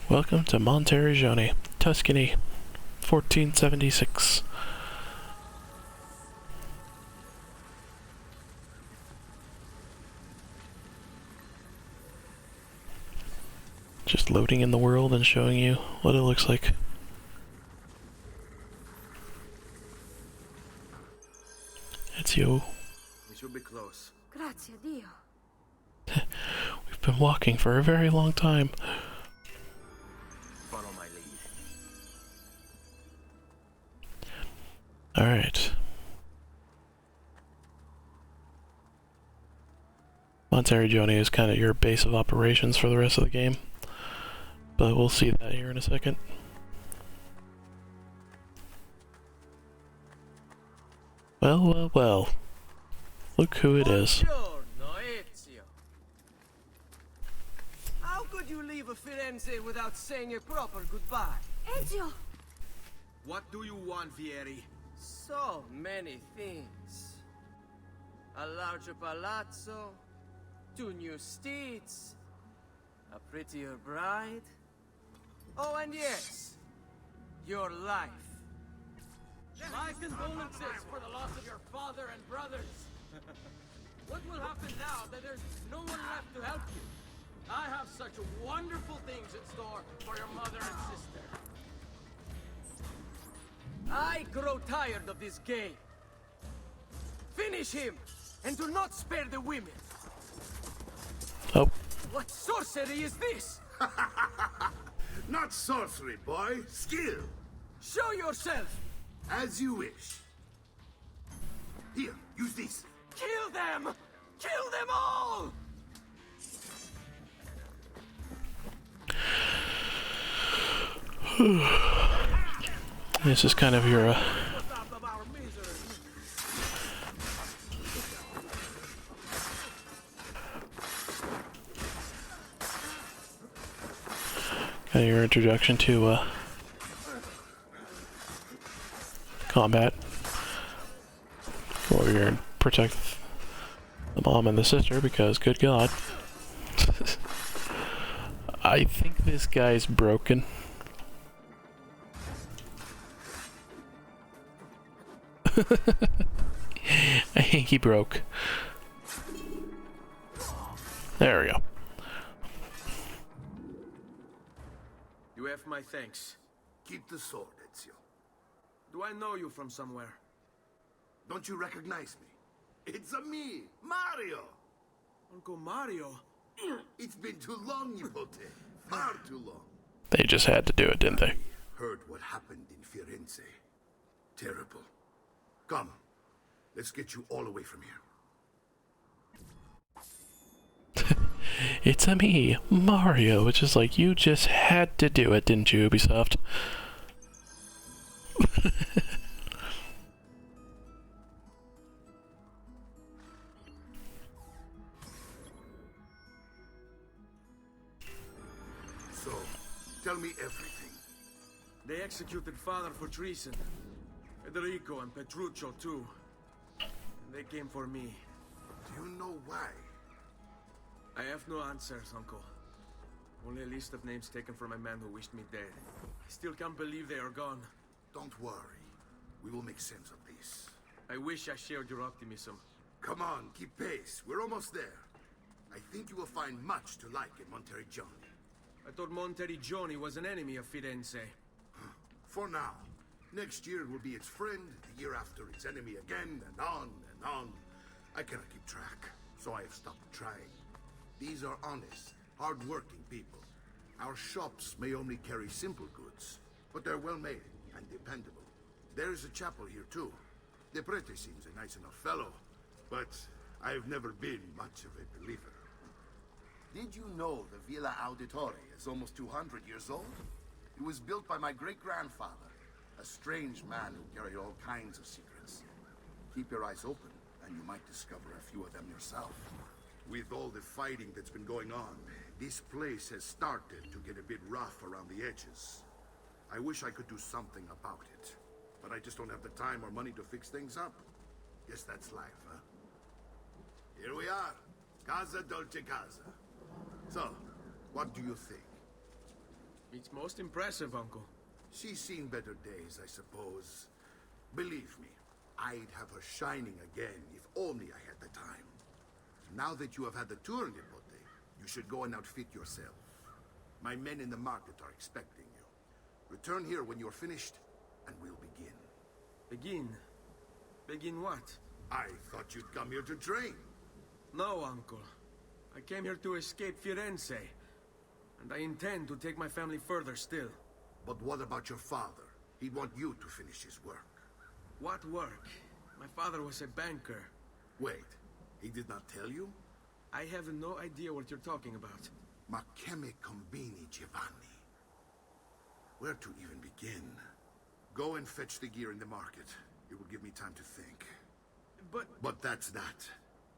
Welcome to Montariggoni, Tuscany, 1476. Just loading in the world and showing you what it looks like. Ezio. We should be close. Grazie a Dio. We've been walking for a very long time. Follow my lead. Alright. Montariggoni is kind of your base of operations for the rest of the game. But we'll see that here in a second. Well, well, well. Look who it is. Buongiorno, Ezio. How could you leave a Firenze without saying a proper goodbye? Ezio! What do you want, Vieri? So many things. A larger palazzo, 2 new steeds, a prettier bride. Oh, and yes, your life. My condolences for the loss of your father and brothers. What will happen now that there's no one left to help you? I have such wonderful things in store for your mother and sister. I grow tired of this game. Finish him, and do not spare the women. Oh. What sorcery is this? Not sorcery, boy. Skill. Show yourself. As you wish. Here, use this. Kill them! Kill them all! This is kind of your, kind of your introduction to, combat. Go over here and protect the mom and the sister, because good god. I think this guy's broken. I think he broke. There we go. You have my thanks. Keep the sword, Ezio. Do I know you from somewhere? Don't you recognize me? It's a me, Mario. Uncle Mario? It's been too long, Nipote. Far too long. They just had to do it, didn't they? Heard what happened in Firenze. Terrible. Come, let's get you all away from here. It's a me, Mario, which is like, you just had to do it, didn't you, Ubisoft? So, tell me everything. They executed father for treason. Federico and Petruccio too. And they came for me. Do you know why? I have no answers, Uncle. Only a list of names taken from a man who wished me dead. I still can't believe they are gone. Don't worry. We will make sense of this. I wish I shared your optimism. Come on, keep pace. We're almost there. I think you will find much to like in Montariggoni. I thought Montariggoni was an enemy of Firenze. For now. Next year it will be its friend, the year after its enemy again, and on and on. I cannot keep track, so I have stopped trying. These are honest, hard-working people. Our shops may only carry simple goods, but they're well-made and dependable. There is a chapel here, too. De Prete seems a nice enough fellow, but I've never been much of a believer. Did you know the Villa Auditore is almost 200 years old? It was built by my great-grandfather, a strange man who carried all kinds of secrets. Keep your eyes open, and you might discover a few of them yourself. With all the fighting that's been going on, this place has started to get a bit rough around the edges. I wish I could do something about it, but I just don't have the time or money to fix things up. Guess that's life, huh? Here we are. Casa Dolce Casa. So, what do you think? It's most impressive, Uncle. She's seen better days, I suppose. Believe me, I'd have her shining again if only I had the time. Now that you have had the tour, Nipote, you should go and outfit yourself. My men in the market are expecting you. Return here when you're finished, and we'll begin. Begin? Begin what? I thought you'd come here to train. No, Uncle. I came here to escape Firenze. And I intend to take my family further still. But what about your father? He'd want you to finish his work. What work? My father was a banker. Wait, he did not tell you? I have no idea what you're talking about. Ma che me combini, Giovanni? Where to even begin? Go and fetch the gear in the market. It will give me time to think. But that's that.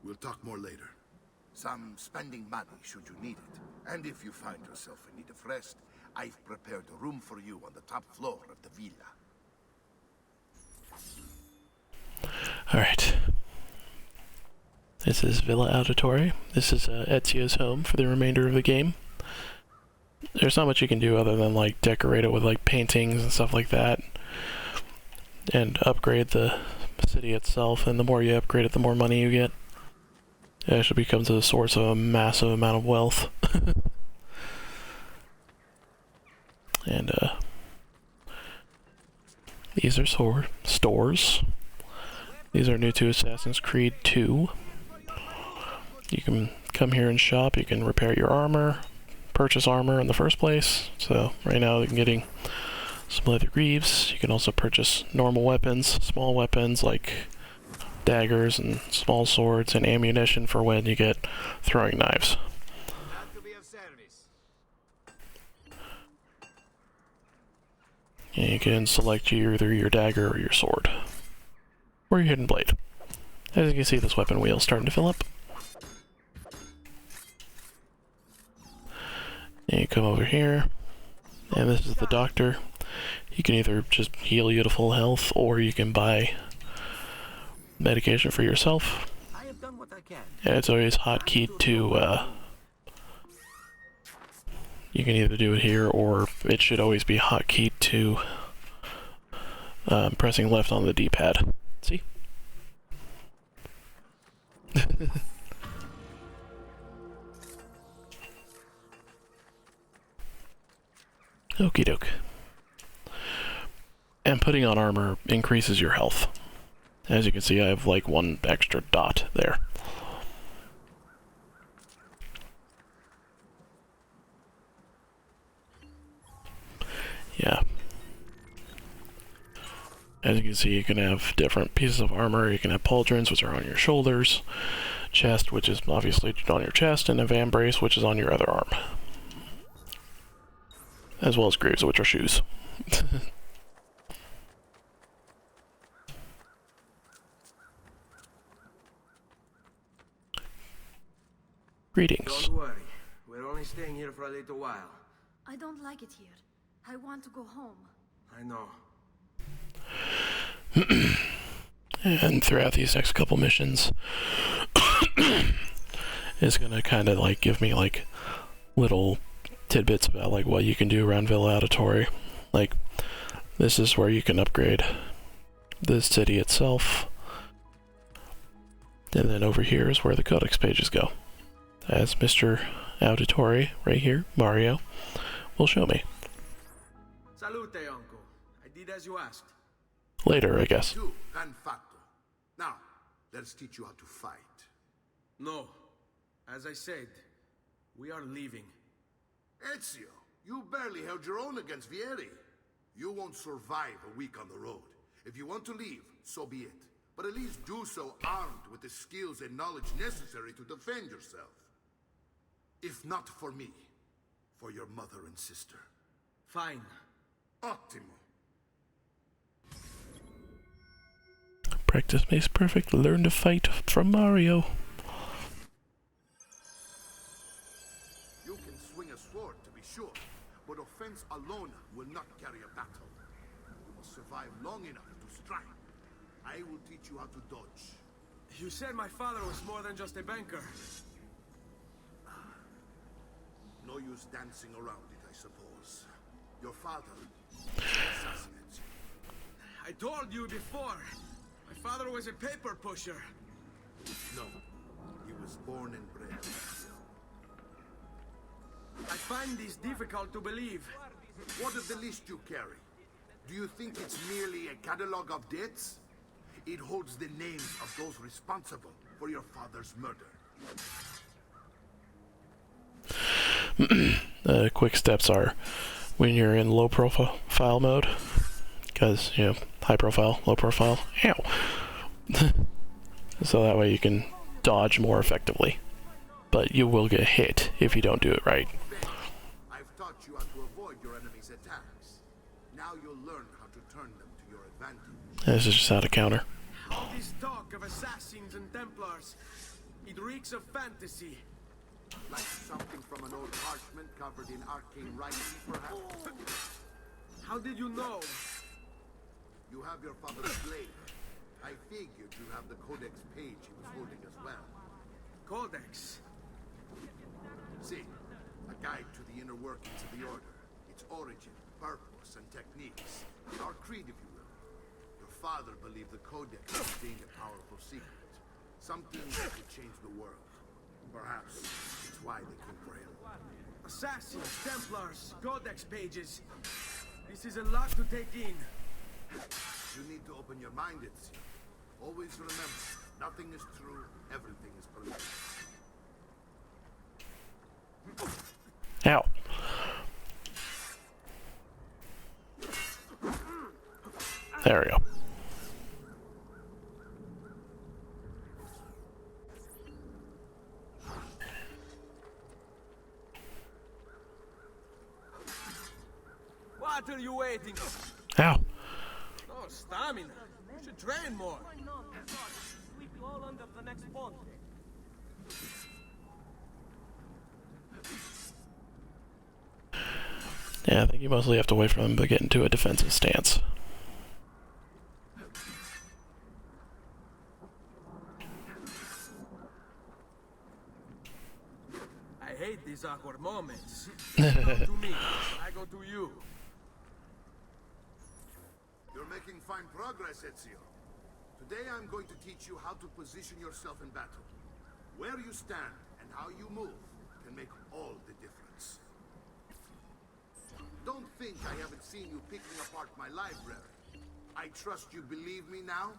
We'll talk more later. Some spending money should you need it. And if you find yourself in need of rest, I've prepared a room for you on the top floor of the villa. Alright. This is Villa Auditore. This is Ezio's home for the remainder of the game. There's not much you can do other than like decorate it with like paintings and stuff like that. And upgrade the city itself, and the more you upgrade it, the more money you get. It actually becomes a source of a massive amount of wealth. And these are stores. These are new to Assassin's Creed 2. You can come here and shop. You can repair your armor, purchase armor in the first place. So right now I'm getting some leather greaves. You can also purchase normal weapons, small weapons like daggers and small swords, and ammunition for when you get throwing knives. And you can select either your dagger or your sword, or your hidden blade. As you can see, this weapon wheel is starting to fill up. And you come over here, and this is the doctor. You can either just heal you to full health, or you can buy medication for yourself. I have done what I can. And it's always hotkeyed to, you can either do it here, or it should always be hotkeyed to pressing left on the D-pad. See? Okie doke. And putting on armor increases your health. As you can see, I have like one extra dot there. Yeah. As you can see, you can have different pieces of armor. You can have pauldrons, which are on your shoulders, chest, which is obviously on your chest, and a vambrace, which is on your other arm. As well as greaves, which are shoes. Greetings. Don't worry. We're only staying here for a little while. I don't like it here. I want to go home. I know. And throughout these next couple missions, it's gonna kind of like give me like little tidbits about like what you can do around Villa Auditore. Like, this is where you can upgrade the city itself. And then over here is where the codex pages go. As Mr. Auditore, right here, Mario, will show me. Salute, Uncle. I did as you asked. Later, I guess. Tu, and fatto. Now, let's teach you how to fight. No. As I said, we are leaving. Ezio, you barely held your own against Vieri. You won't survive a week on the road. If you want to leave, so be it. But at least do so armed with the skills and knowledge necessary to defend yourself. If not for me, for your mother and sister. Fine. Ottimo. Practice makes perfect. Learn to fight from Mario. You can swing a sword, to be sure, but offense alone will not carry a battle. You must survive long enough to strike. I will teach you how to dodge. You said my father was more than just a banker. No use dancing around it, I suppose. Your father was an assassin, Ezio. I told you before. My father was a paper pusher. No, he was born and bred, Ezio. I find this difficult to believe. What of the list you carry? Do you think it's merely a catalog of debts? It holds the names of those responsible for your father's murder. The quick steps are when you're in low profile mode, because, you know, high profile, low profile, ow. So that way you can dodge more effectively. But you will get hit if you don't do it right. I've taught you how to avoid your enemy's attacks. Now you'll learn how to turn them to your advantage. This is just how to counter. All this talk of assassins and Templars, it reeks of fantasy. Like something from an old parchment covered in arcane writing, perhaps? How did you know? You have your father's blade. I figured you have the codex page he was holding as well. Codex. See, a guide to the inner workings of the Order, its origin, purpose, and techniques. Our creed, if you will. Your father believed the Codex contained a powerful secret. Something that could change the world. Perhaps it's why they came for him. Assassins, Templars, Codex pages. This is a lot to take in. You need to open your mind, Ezio. Always remember, nothing is true, everything is permitted. Ow. There we go. What are you waiting for? Ow. Oh, stamina. You should train more. Yeah, I think you mostly have to wait for them to get into a defensive stance. I hate these awkward moments. You go to me, I go to you. You're making fine progress, Ezio. Today I'm going to teach you how to position yourself in battle. Where you stand and how you move can make all the difference. Don't think I haven't seen you picking apart my library. I trust you believe me now?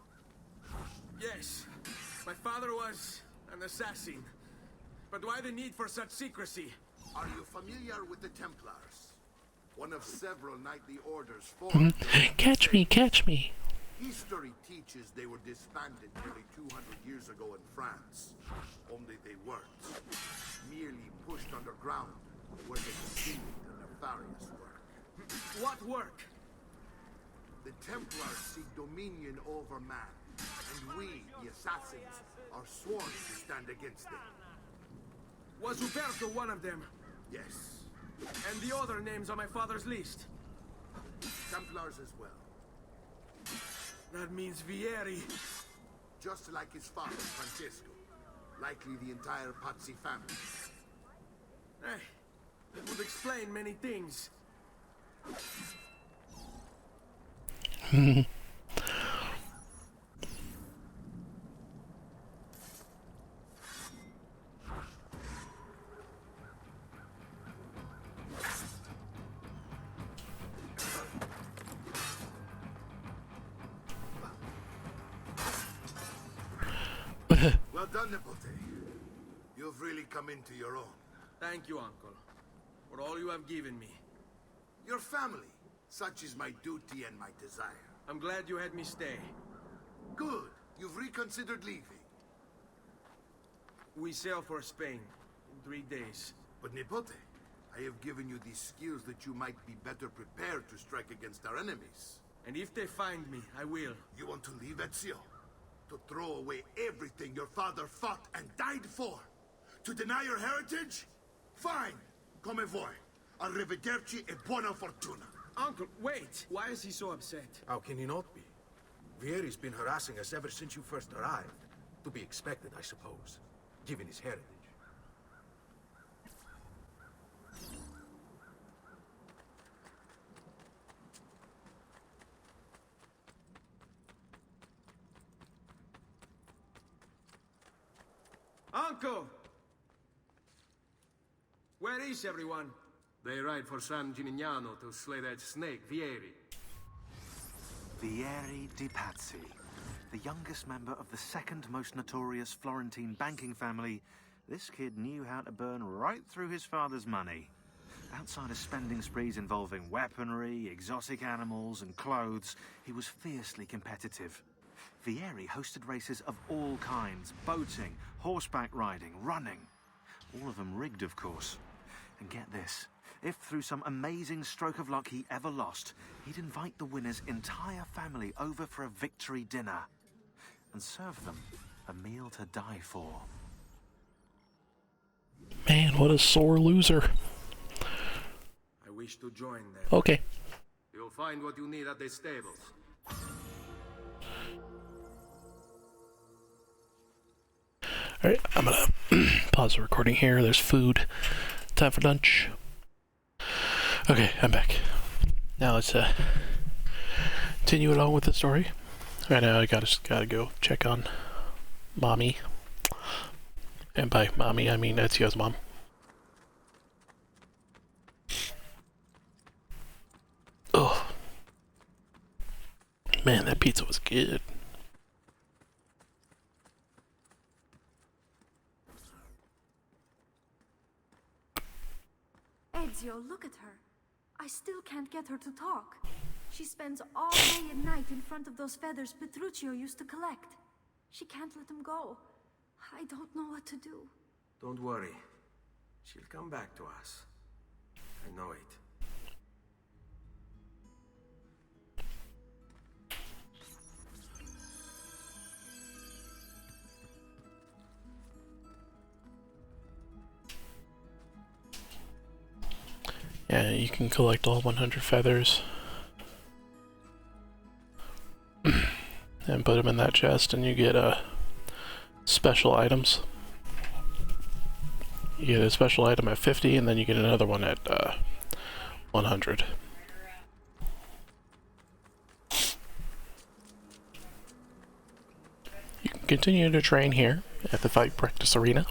Yes, my father was an assassin. But why the need for such secrecy? Are you familiar with the Templars? One of several knightly orders formed. Catch me, catch me. History teaches they were disbanded nearly 200 years ago in France. Only they weren't. Merely pushed underground, where they continued their nefarious work. What work? The Templars seek dominion over man, and we, the assassins, are sworn to stand against them. Was Uberto one of them? Yes, And the other names on my father's list? Templars as well. That means Vieri. Just like his father, Francesco. Likely the entire Pazzi family. Hey, that would explain many things. Well done, Nipote. You've really come into your own. Thank you, Uncle, for all you have given me. Your family. Such is my duty and my desire. I'm glad you had me stay. Good. You've reconsidered leaving. We sail for Spain in 3 days. But Nipote, I have given you these skills that you might be better prepared to strike against our enemies. And if they find me, I will. You want to leave, Ezio? To throw away everything your father fought and died for? To deny your heritage? Fine. Come vuoi. Arrivederci e buona fortuna. Uncle, wait! Why is he so upset? How can he not be? Vieri's been harassing us ever since you first arrived. To be expected, I suppose, given his heritage. Uncle! Where is everyone? They ride for San Gimignano to slay that snake, Vieri. Vieri di Pazzi, the youngest member of the second most notorious Florentine banking family. This kid knew how to burn right through his father's money. Outside of spending sprees involving weaponry, exotic animals, and clothes, he was fiercely competitive. Vieri hosted races of all kinds: boating, horseback riding, running. All of them rigged, of course. And get this, if through some amazing stroke of luck he ever lost, he'd invite the winner's entire family over for a victory dinner and serve them a meal to die for. Man, what a sore loser. I wish to join them. Okay. You'll find what you need at the stables. Alright, I'm gonna pause the recording here. There's food. Time for lunch. Okay, I'm back. Now let's continue along with the story. Right now I gotta go check on Mommy. And by Mommy I mean Ezio's mom. Oh. Man, that pizza was good. Ezio, look at her. I still can't get her to talk. She spends all day and night in front of those feathers Petruchio used to collect. She can't let them go. I don't know what to do. Don't worry. She'll come back to us. I know it. Yeah, you can collect all 100 feathers and put them in that chest, and you get special items. You get a special item at 50, and then you get another one at 100. You can continue to train here at the fight practice arena.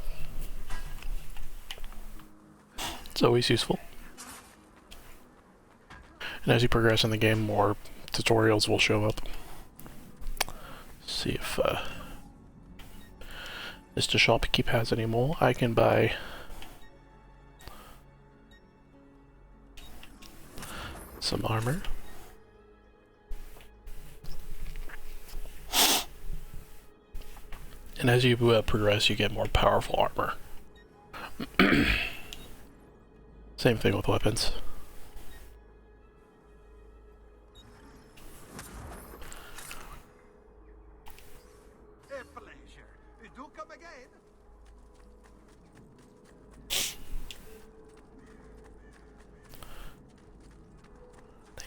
It's always useful. And as you progress in the game, more tutorials will show up. See if Mr. Shopkeep has any more. I can buy some armor. And as you progress, you get more powerful armor. Same thing with weapons.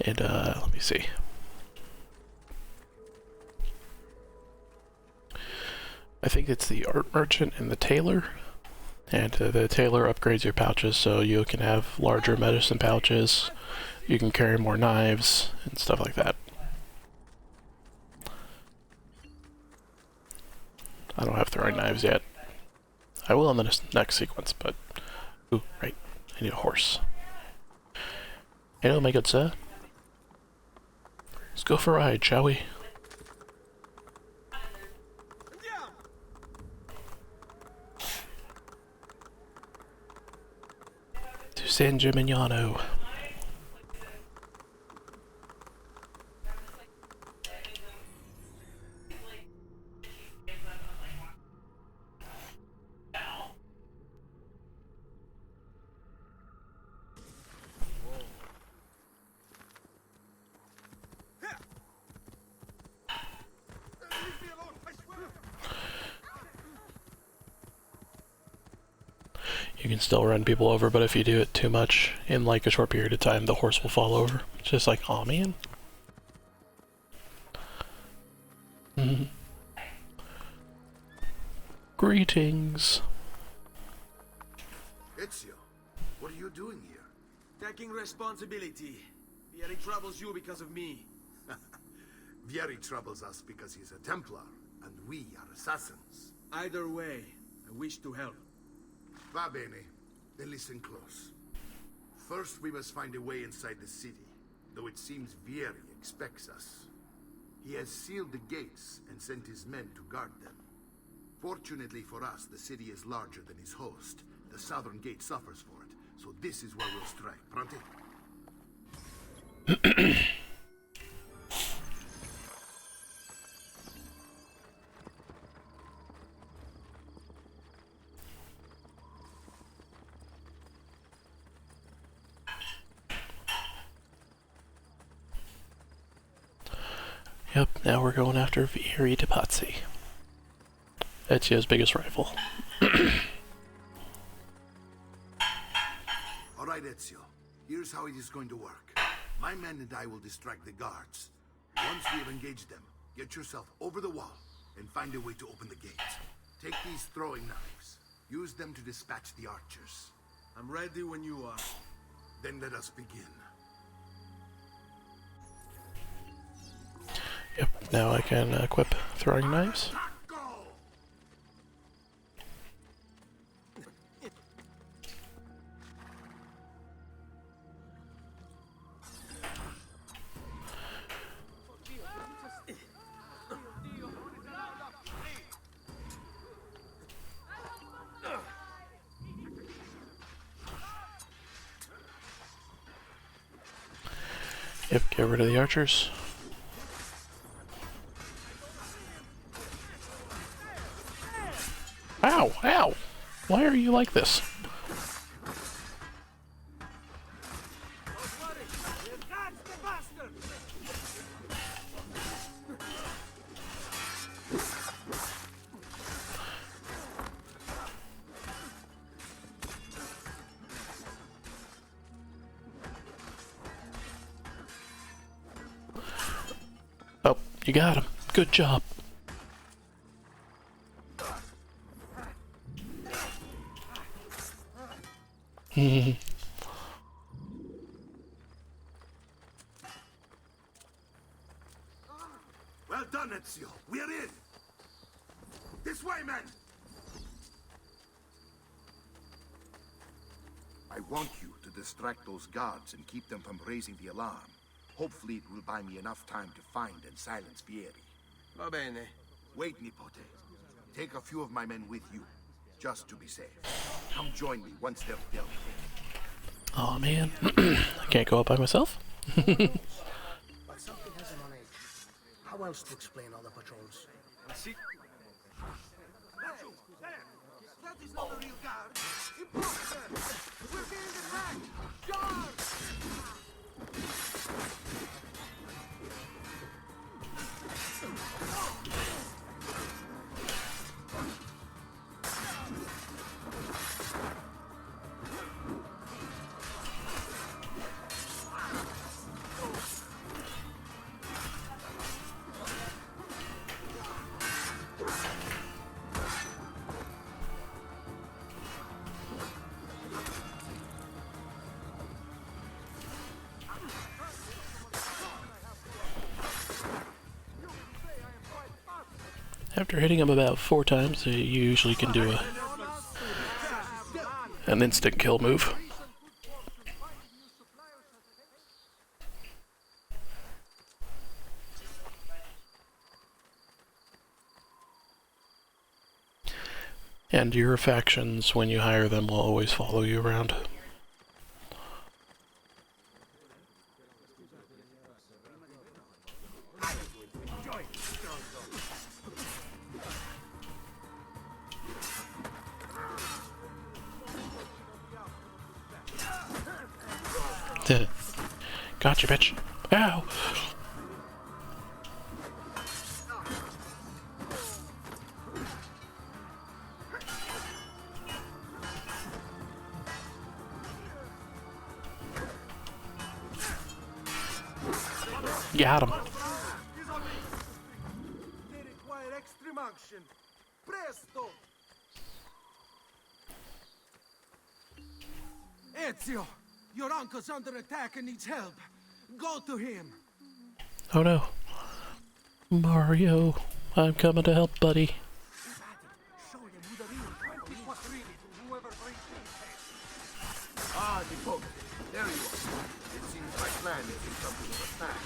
And let me see. I think it's the art merchant and the tailor. And the tailor upgrades your pouches, so you can have larger medicine pouches. You can carry more knives and stuff like that. I don't have throwing knives yet. I will in the next sequence, but... Ooh, right. I need a horse. Hello, my good sir. Let's go for a ride, shall we? To San Gimignano. You can still run people over, but if you do it too much in like a short period of time, the horse will fall over. It's just like, aw, man. Greetings. Ezio, what are you doing here? Taking responsibility. Vieri troubles you because of me. Vieri troubles us because he's a Templar, and we are assassins. Either way, I wish to help. Va bene. Then listen close. First, we must find a way inside the city, though it seems Vieri expects us. He has sealed the gates and sent his men to guard them. Fortunately for us, the city is larger than his host. The southern gate suffers for it, so this is where we'll strike. Pronti? Yep, now we're going after Vieri de Pazzi. Ezio's biggest rival. Alright, Ezio. Here's how it is going to work. My men and I will distract the guards. Once we have engaged them, get yourself over the wall and find a way to open the gates. Take these throwing knives. Use them to dispatch the archers. I'm ready when you are. Then let us begin. Yep, now I can equip throwing knives. Yep, get rid of the archers. Ow! Ow! Why are you like this? Oh, you got him. Good job. Well done, Ezio. We're in. This way, men. I want you to distract those guards and keep them from raising the alarm. Hopefully it will buy me enough time to find and silence Vieri. Va bene. Wait, Nipote. Take a few of my men with you, just to be safe. Come join me once they're dealt with. Oh man, I can't go up by myself. But something hasn't on edge. How else to explain all the patrols? See? That is not the real guard. Imposter! We're being attacked! Guard! After hitting him about 4 times, you usually can do an instant kill move. And your factions, when you hire them, will always follow you around. Gotcha, bitch. Ow! Got him. They require extreme action. Presto! Ezio! Your uncle's under attack and needs help. Go to him. Oh no. Mario, I'm coming to help, buddy. Show them who the real Depot. There you are. It seems my plan is in something of a snag.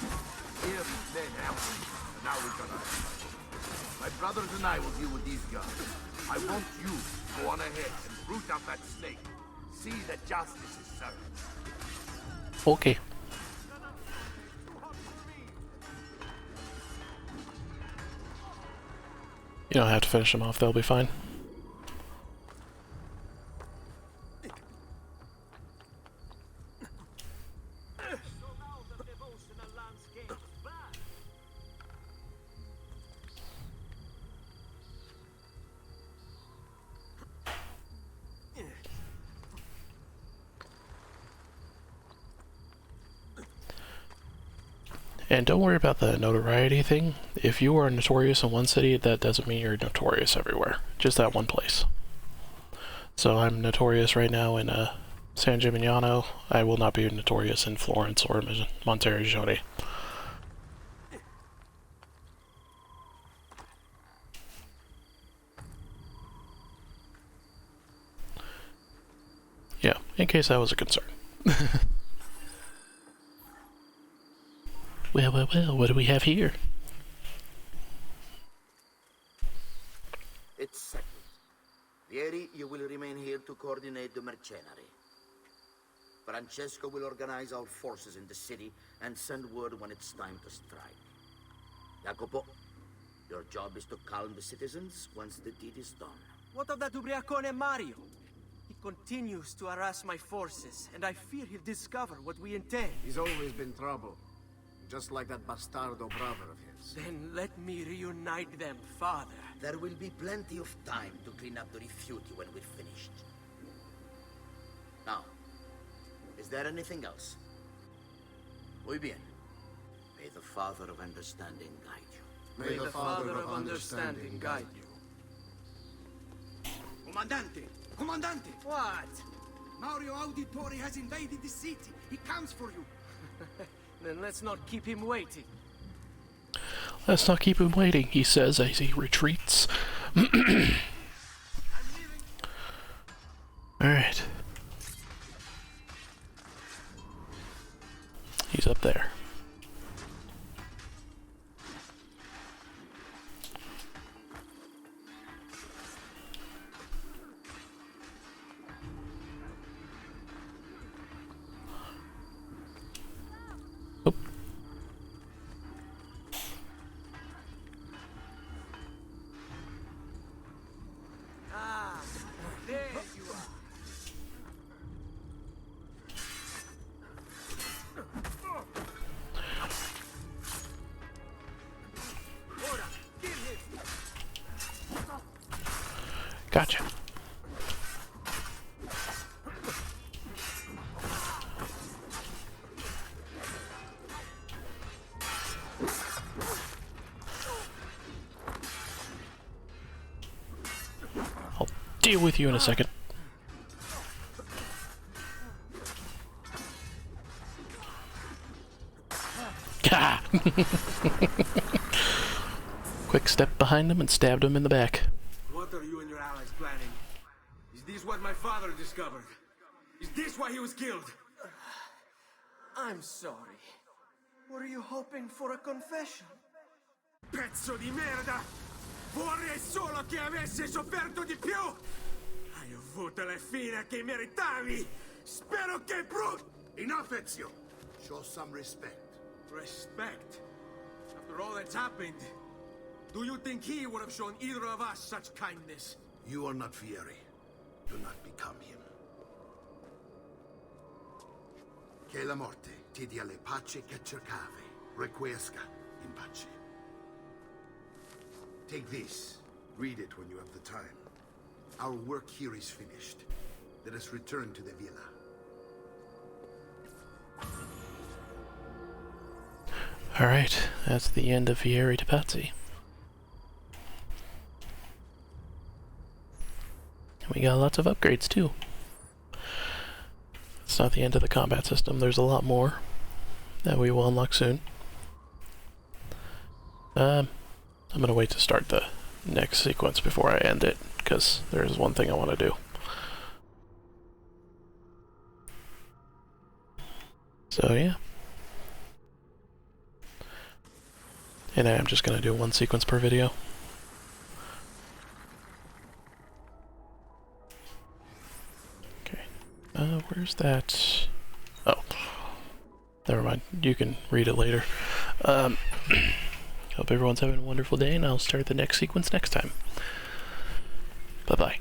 Here, these men help me, and now we got us. My brothers and I will deal with these guys. I want you to go on ahead and root out that snake. See that justice is served. Okay. You don't have to finish them off, they'll be fine. And don't worry about the notoriety thing. If you are notorious in one city, that doesn't mean you're notorious everywhere. Just that one place. So I'm notorious right now in San Gimignano. I will not be notorious in Florence or Montariggoni. Yeah, in case that was a concern. Well, well, well, what do we have here? It's settled. Vieri, you will remain here to coordinate the mercenary. Francesco will organize our forces in the city and send word when it's time to strike. Jacopo, your job is to calm the citizens once the deed is done. What of that Ubriacone Mario? He continues to harass my forces, and I fear he'll discover what we intend. He's always been trouble. Just like that bastardo brother of his. Then let me reunite them, father. There will be plenty of time to clean up the refuti when we're finished. Now, is there anything else? Muy bien. May the Father of Understanding guide you. May the Father of Understanding guide you. Comandante! Comandante! What? Mario Auditore has invaded the city. He comes for you. Then let's not keep him waiting. Let's not keep him waiting, he says as he retreats. Alright. He's up there. Gotcha. I'll deal with you in a second. Gah! Quick step behind him and stabbed him in the back. What are you and your allies planning? Is this what my father discovered? Is this why he was killed? I'm sorry. Were you hoping for a confession? Pezzo di merda! Vorrei solo che avessi sofferto di più! Hai avuto la fine che meritavi! Spero che Enough, Ezio! Show some respect. Respect? After all that's happened, do you think he would have shown either of us such kindness? You are not Fieri. Do not become him. Che la morte ti dia le pace che cercavi. Requiesca in pace. Take this. Read it when you have the time. Our work here is finished. Let us return to the villa. Alright, that's the end of Fieri to Patsy. And we got lots of upgrades too. It's not the end of the combat system, there's a lot more that we will unlock soon. I'm gonna wait to start the next sequence before I end it, because there's one thing I want to do. So yeah. And I'm just gonna do one sequence per video. Okay. Where's that? Oh. Never mind. You can read it later. Hope everyone's having a wonderful day, and I'll start the next sequence next time. Bye-bye.